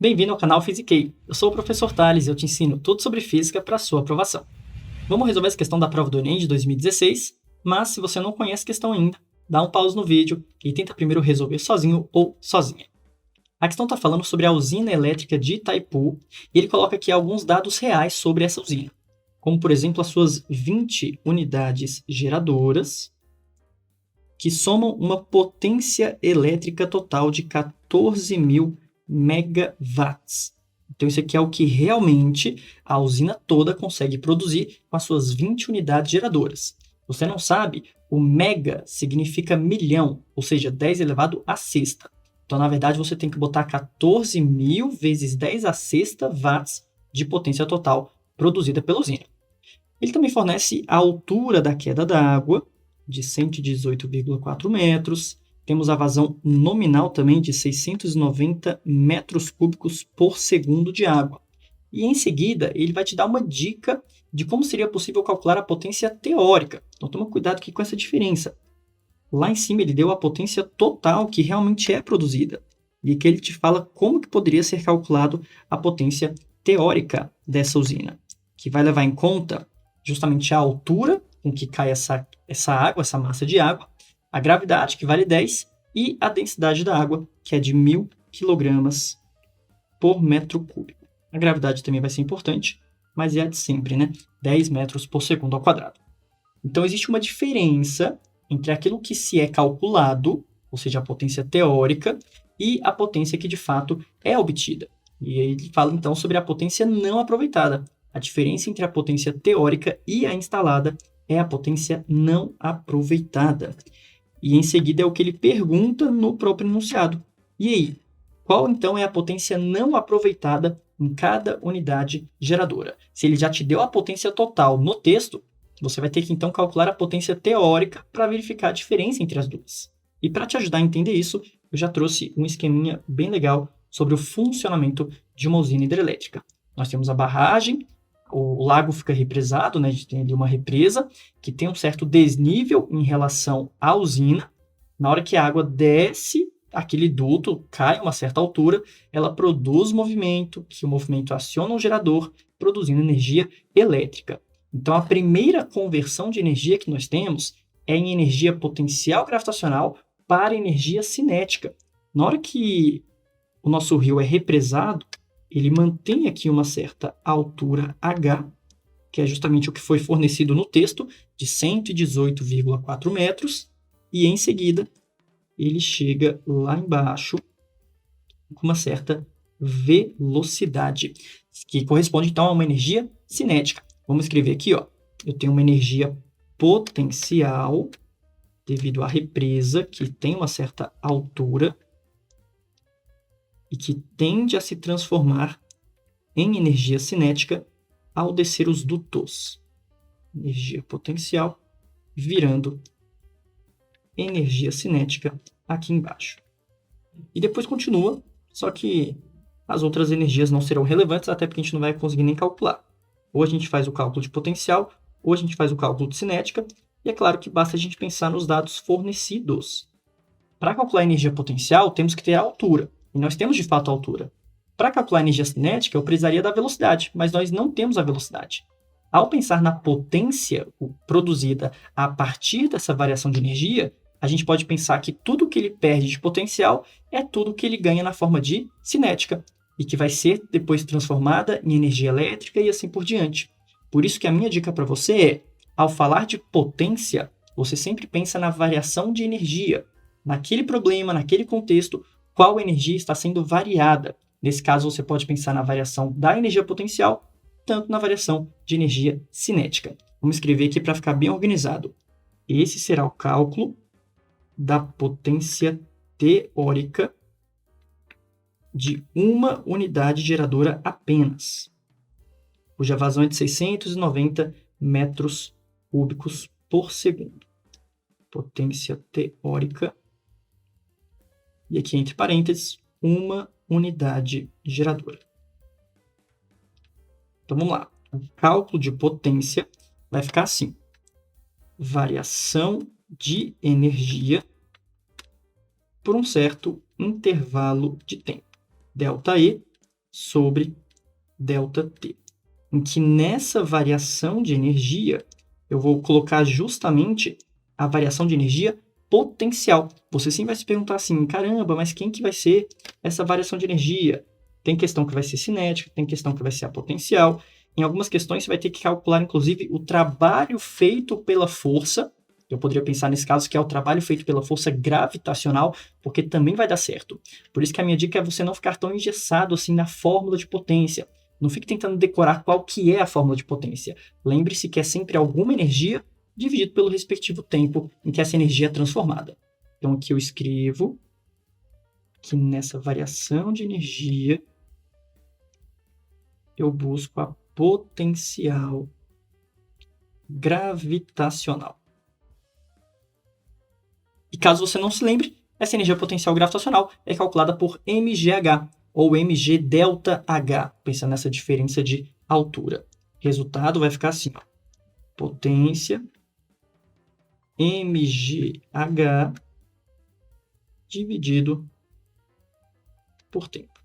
Bem-vindo ao canal Physiquei. Eu sou o professor Thales e eu te ensino tudo sobre física para sua aprovação. Vamos resolver essa questão da prova do Enem de 2016, mas se você não conhece a questão ainda, dá um pause no vídeo e tenta primeiro resolver sozinho ou sozinha. A questão está falando sobre a usina elétrica de Itaipu e ele coloca aqui alguns dados reais sobre essa usina, como por exemplo as suas 20 unidades geradoras, que somam uma potência elétrica total de 14.000 megawatts. Então, isso aqui é o que realmente a usina toda consegue produzir com as suas 20 unidades geradoras. Você não sabe, o mega significa milhão, ou seja, 10 elevado à sexta. Então, na verdade, você tem que botar 14.000 vezes 10 à sexta watts de potência total produzida pela usina. Ele também fornece a altura da queda da água, de 118,4 metros. Temos a vazão nominal também de 690 metros cúbicos por segundo de água. E em seguida, ele vai te dar uma dica de como seria possível calcular a potência teórica. Então, toma cuidado aqui com essa diferença. Lá em cima, ele deu a potência total que realmente é produzida. E aqui ele te fala como que poderia ser calculado a potência teórica dessa usina, que vai levar em conta justamente a altura com que cai essa água, essa massa de água, a gravidade, que vale 10, e a densidade da água, que é de 1.000 kg por metro cúbico. A gravidade também vai ser importante, mas é a de sempre, né? 10 metros por segundo ao quadrado. Então, existe uma diferença entre aquilo que se é calculado, ou seja, a potência teórica, e a potência que de fato é obtida. E aí ele fala então sobre a potência não aproveitada. A diferença entre a potência teórica e a instalada é a potência não aproveitada. E em seguida é o que ele pergunta no próprio enunciado. E aí, qual então é a potência não aproveitada em cada unidade geradora? Se ele já te deu a potência total no texto, você vai ter que então calcular a potência teórica para verificar a diferença entre as duas. E para te ajudar a entender isso, eu já trouxe um esqueminha bem legal sobre o funcionamento de uma usina hidrelétrica. Nós temos a barragem, o lago fica represado, né? A gente tem ali uma represa que tem um certo desnível em relação à usina. Na hora que a água desce, aquele duto cai a uma certa altura, ela produz movimento, que o movimento aciona um gerador, produzindo energia elétrica. Então, a primeira conversão de energia que nós temos é em energia potencial gravitacional para energia cinética. Na hora que o nosso rio é represado, ele mantém aqui uma certa altura H, que é justamente o que foi fornecido no texto, de 118,4 metros, e em seguida ele chega lá embaixo com uma certa velocidade, que corresponde então a uma energia cinética. Vamos escrever aqui, ó. Eu tenho uma energia potencial devido à represa, que tem uma certa altura e que tende a se transformar em energia cinética ao descer os dutos. Energia potencial virando energia cinética aqui embaixo. E depois continua, só que as outras energias não serão relevantes, até porque a gente não vai conseguir nem calcular. Ou a gente faz o cálculo de potencial, ou a gente faz o cálculo de cinética, e é claro que basta a gente pensar nos dados fornecidos. Para calcular a energia potencial, temos que ter a altura, e nós temos de fato a altura. Para calcular a energia cinética, eu precisaria da velocidade, mas nós não temos a velocidade. Ao pensar na potência produzida a partir dessa variação de energia, a gente pode pensar que tudo que ele perde de potencial é tudo que ele ganha na forma de cinética, e que vai ser depois transformada em energia elétrica e assim por diante. Por isso que a minha dica para você é, ao falar de potência, você sempre pensa na variação de energia. Naquele problema, naquele contexto, qual energia está sendo variada. Nesse caso, você pode pensar na variação da energia potencial, tanto na variação de energia cinética. Vamos escrever aqui para ficar bem organizado. Esse será o cálculo da potência teórica de uma unidade geradora apenas, cuja vazão é de 690 metros cúbicos por segundo. Potência teórica, e aqui entre parênteses, uma unidade geradora. Então vamos lá. O cálculo de potência vai ficar assim: variação de energia por um certo intervalo de tempo. ΔE sobre ΔT. Em que nessa variação de energia, eu vou colocar justamente a variação de energia potencial. Você sim vai se perguntar assim, caramba, mas quem que vai ser essa variação de energia? Tem questão que vai ser cinética, tem questão que vai ser a potencial. Em algumas questões, você vai ter que calcular, inclusive, o trabalho feito pela força. Eu poderia pensar nesse caso que é o trabalho feito pela força gravitacional, porque também vai dar certo. Por isso que a minha dica é você não ficar tão engessado assim na fórmula de potência. Não fique tentando decorar qual que é a fórmula de potência. Lembre-se que é sempre alguma energia dividido pelo respectivo tempo em que essa energia é transformada. Então aqui eu escrevo que nessa variação de energia eu busco a potencial gravitacional. E caso você não se lembre, essa energia potencial gravitacional é calculada por mgh, ou mg delta h, pensando nessa diferença de altura. Resultado vai ficar assim, ó. Potência mgh dividido por tempo.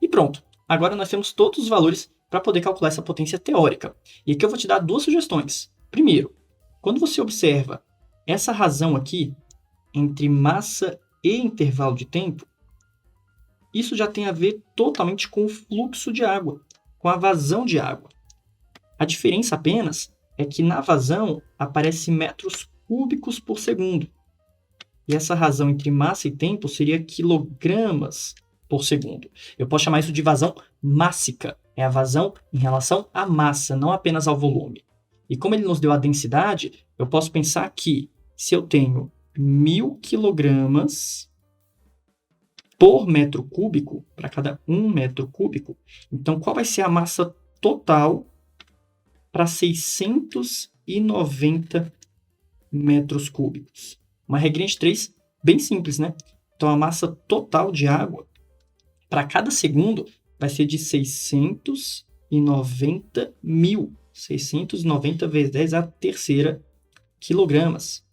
E pronto. Agora nós temos todos os valores para poder calcular essa potência teórica. E aqui eu vou te dar duas sugestões. Primeiro, quando você observa essa razão aqui entre massa e intervalo de tempo, isso já tem a ver totalmente com o fluxo de água, com a vazão de água. A diferença apenas é que na vazão aparece metros cúbicos por segundo. E essa razão entre massa e tempo seria quilogramas por segundo. Eu posso chamar isso de vazão mássica. É a vazão em relação à massa, não apenas ao volume. E como ele nos deu a densidade, eu posso pensar que se eu tenho 1.000 quilogramas por metro cúbico, para cada 1 metro cúbico, então qual vai ser a massa total para 690 metros cúbicos? Uma regrinha de 3 bem simples, né? Então, a massa total de água para cada segundo vai ser de 690 mil. 690 vezes 10 a terceira quilogramas.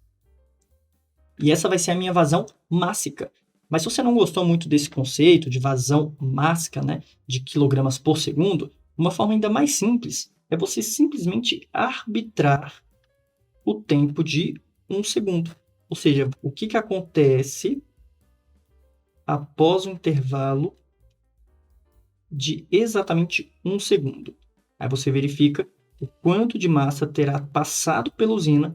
E essa vai ser a minha vazão mássica. Mas se você não gostou muito desse conceito de vazão mássica, né, de quilogramas por segundo, uma forma ainda mais simples é você simplesmente arbitrar o tempo de 1 segundo. Ou seja, o que acontece após um intervalo de exatamente 1 segundo. Aí você verifica o quanto de massa terá passado pela usina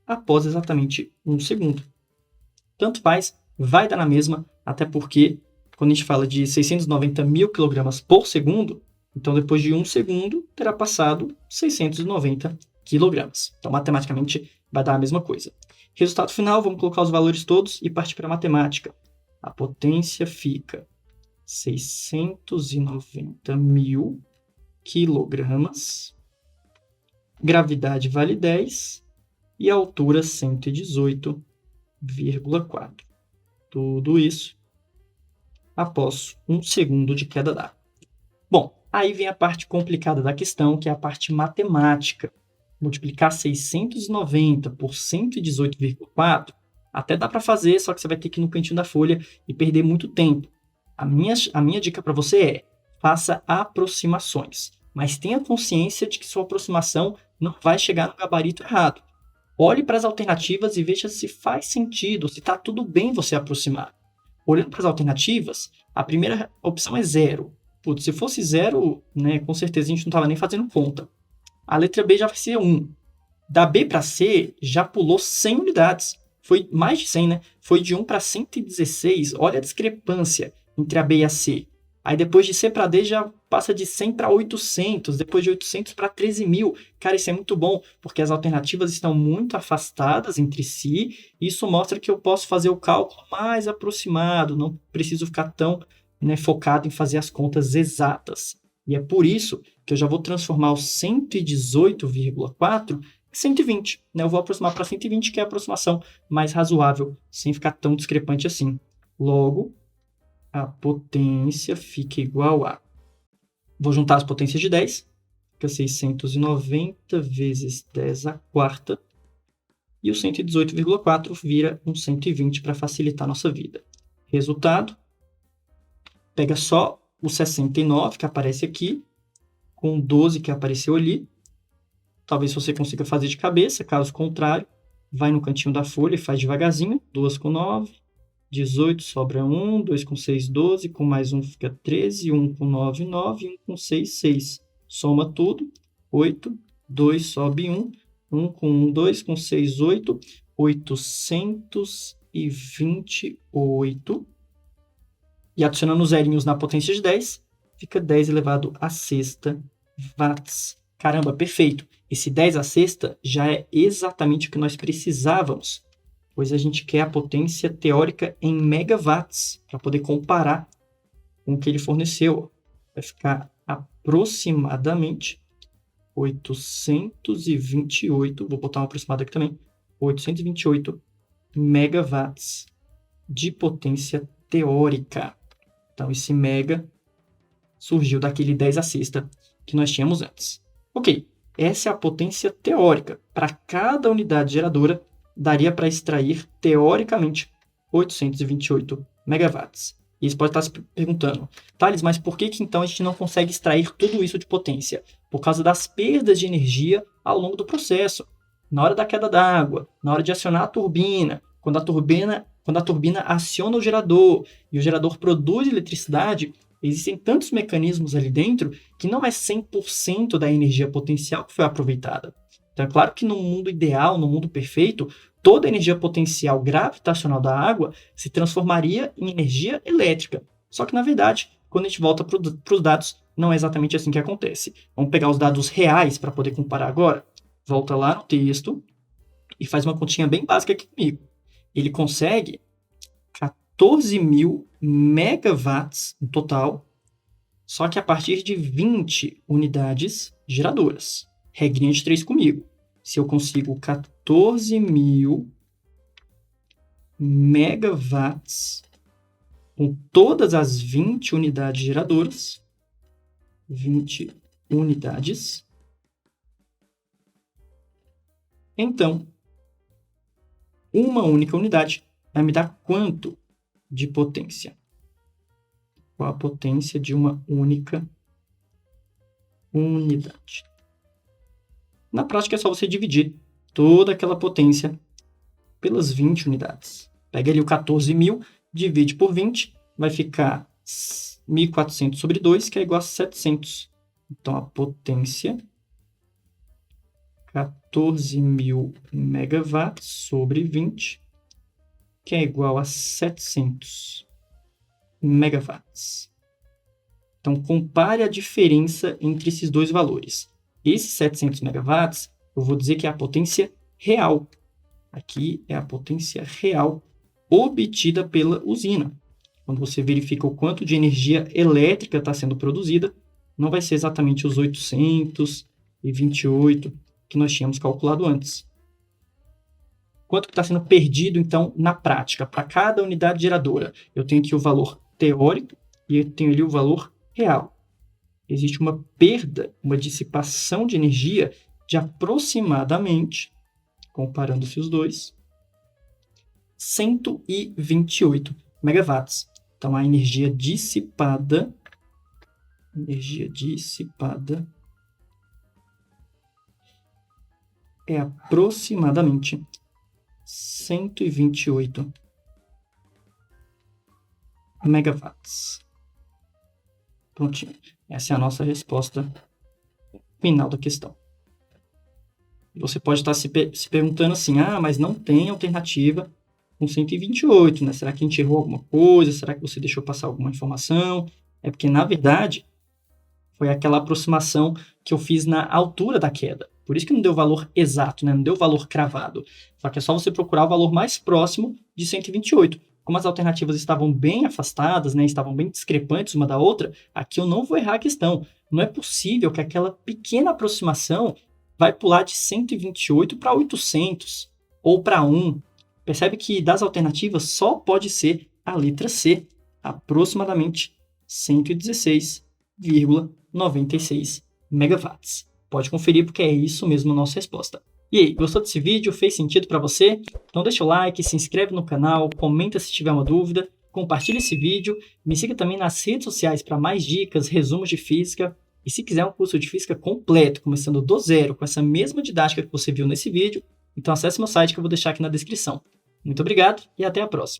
após exatamente 1 segundo. Tanto faz, vai dar na mesma, até porque quando a gente fala de 690 mil quilogramas por segundo, então depois de 1 segundo terá passado 690 quilogramas. Então, matematicamente, vai dar a mesma coisa. Resultado final, vamos colocar os valores todos e partir para a matemática. A potência fica 690 mil quilogramas, gravidade vale 10 e a altura 118,4. Tudo isso após 1 segundo de queda d'água. Bom, aí vem a parte complicada da questão, que é a parte matemática. Multiplicar 690 por 118,4 até dá para fazer, só que você vai ter que ir no cantinho da folha e perder muito tempo. A minha dica para você é, faça aproximações, mas tenha consciência de que sua aproximação não vai chegar no gabarito errado. Olhe para as alternativas e veja se faz sentido, se está tudo bem você aproximar. Olhando para as alternativas, a primeira opção é 0. Putz, se fosse 0, né, com certeza a gente não estava nem fazendo conta. A letra B já vai ser 1. Da B para C, já pulou 100 unidades. Foi mais de 100, né? Foi de 1 para 116. Olha a discrepância entre a B e a C. Aí depois de C para D já passa de 100 para 800. Depois de 800 para 13 mil. Cara, isso é muito bom, porque as alternativas estão muito afastadas entre si. Isso mostra que eu posso fazer o cálculo mais aproximado. Não preciso ficar tão, né, focado em fazer as contas exatas. E é por isso que eu já vou transformar o 118,4 em 120. Né? Eu vou aproximar para 120, que é a aproximação mais razoável, sem ficar tão discrepante assim. Logo, a potência fica igual a... Vou juntar as potências de 10, fica 690 vezes 10 à quarta, e o 118,4 vira um 120 para facilitar a nossa vida. Resultado, pega só o 69 que aparece aqui, com o 12 que apareceu ali. Talvez você consiga fazer de cabeça, caso contrário, vai no cantinho da folha e faz devagarzinho. 2 com 9, 18, sobra 1, 2 com 6, 12, com mais 1 fica 13, 1 com 9, 9, 1 com 6, 6. Soma tudo, 8, 2 sobe 1, 1 com 1, 2 com 6, 8, 828. E adicionando os zerinhos na potência de 10, fica 10 elevado à sexta watts. Caramba, perfeito! Esse 10 à sexta já é exatamente o que nós precisávamos, pois a gente quer a potência teórica em megawatts, para poder comparar com o que ele forneceu. Vai ficar aproximadamente 828, vou botar um aproximado aqui também, 828 megawatts de potência teórica. Então, esse mega surgiu daquele 10 à sexta que nós tínhamos antes. Ok, essa é a potência teórica. Para cada unidade geradora, daria para extrair, teoricamente, 828 megawatts. E você pode estar se perguntando, Thales, mas por que então a gente não consegue extrair tudo isso de potência? Por causa das perdas de energia ao longo do processo. Na hora da queda d'água, na hora de acionar a turbina, quando a turbina aciona o gerador e o gerador produz eletricidade, existem tantos mecanismos ali dentro que não é 100% da energia potencial que foi aproveitada. Então, é claro que no mundo ideal, no mundo perfeito, toda a energia potencial gravitacional da água se transformaria em energia elétrica. Só que, na verdade, quando a gente volta para os dados, não é exatamente assim que acontece. Vamos pegar os dados reais para poder comparar agora. Volta lá no texto e faz uma continha bem básica aqui comigo. Ele consegue 14.000 megawatts no total, só que a partir de 20 unidades geradoras. Regrinha de 3 comigo. Se eu consigo 14.000 megawatts com todas as 20 unidades geradoras, 20 unidades, então, uma única unidade vai me dar quanto de potência? Qual a potência de uma única unidade? Na prática, é só você dividir toda aquela potência pelas 20 unidades. Pega ali o 14.000, divide por 20, vai ficar 1.400 sobre 2, que é igual a 700. Então, a potência, 14.000 megawatts sobre 20, que é igual a 700 megawatts. Então, compare a diferença entre esses dois valores. Esse 700 megawatts, eu vou dizer que é a potência real. Aqui é a potência real obtida pela usina. Quando você verifica o quanto de energia elétrica está sendo produzida, não vai ser exatamente os 828 que nós tínhamos calculado antes. Quanto que está sendo perdido, então, na prática? Para cada unidade geradora, eu tenho aqui o valor teórico e eu tenho ali o valor real. Existe uma perda, uma dissipação de energia de aproximadamente, comparando-se os dois, 128 megawatts. Então, a energia dissipada é aproximadamente 128 megawatts. Prontinho. Essa é a nossa resposta final da questão. Você pode estar se perguntando assim, mas não tem alternativa com 128, né? Será que a gente errou alguma coisa? Será que você deixou passar alguma informação? É porque, na verdade, foi aquela aproximação que eu fiz na altura da queda. Por isso que não deu valor exato, né? Não deu valor cravado. Só que é só você procurar o valor mais próximo de 128. Como as alternativas estavam bem afastadas, né? Estavam bem discrepantes uma da outra, aqui eu não vou errar a questão. Não é possível que aquela pequena aproximação vai pular de 128 para 800 ou para 1. Percebe que das alternativas só pode ser a letra C, aproximadamente 116,96 megawatts. Pode conferir porque é isso mesmo a nossa resposta. E aí, gostou desse vídeo? Fez sentido para você? Então deixa o like, se inscreve no canal, comenta se tiver uma dúvida compartilhe esse vídeo, me siga também nas redes sociais para mais dicas, resumos de física. E se quiser um curso de física completo, começando do zero, com essa mesma didática que você viu nesse vídeo, então acesse meu site que eu vou deixar aqui na descrição. Muito obrigado e até a próxima!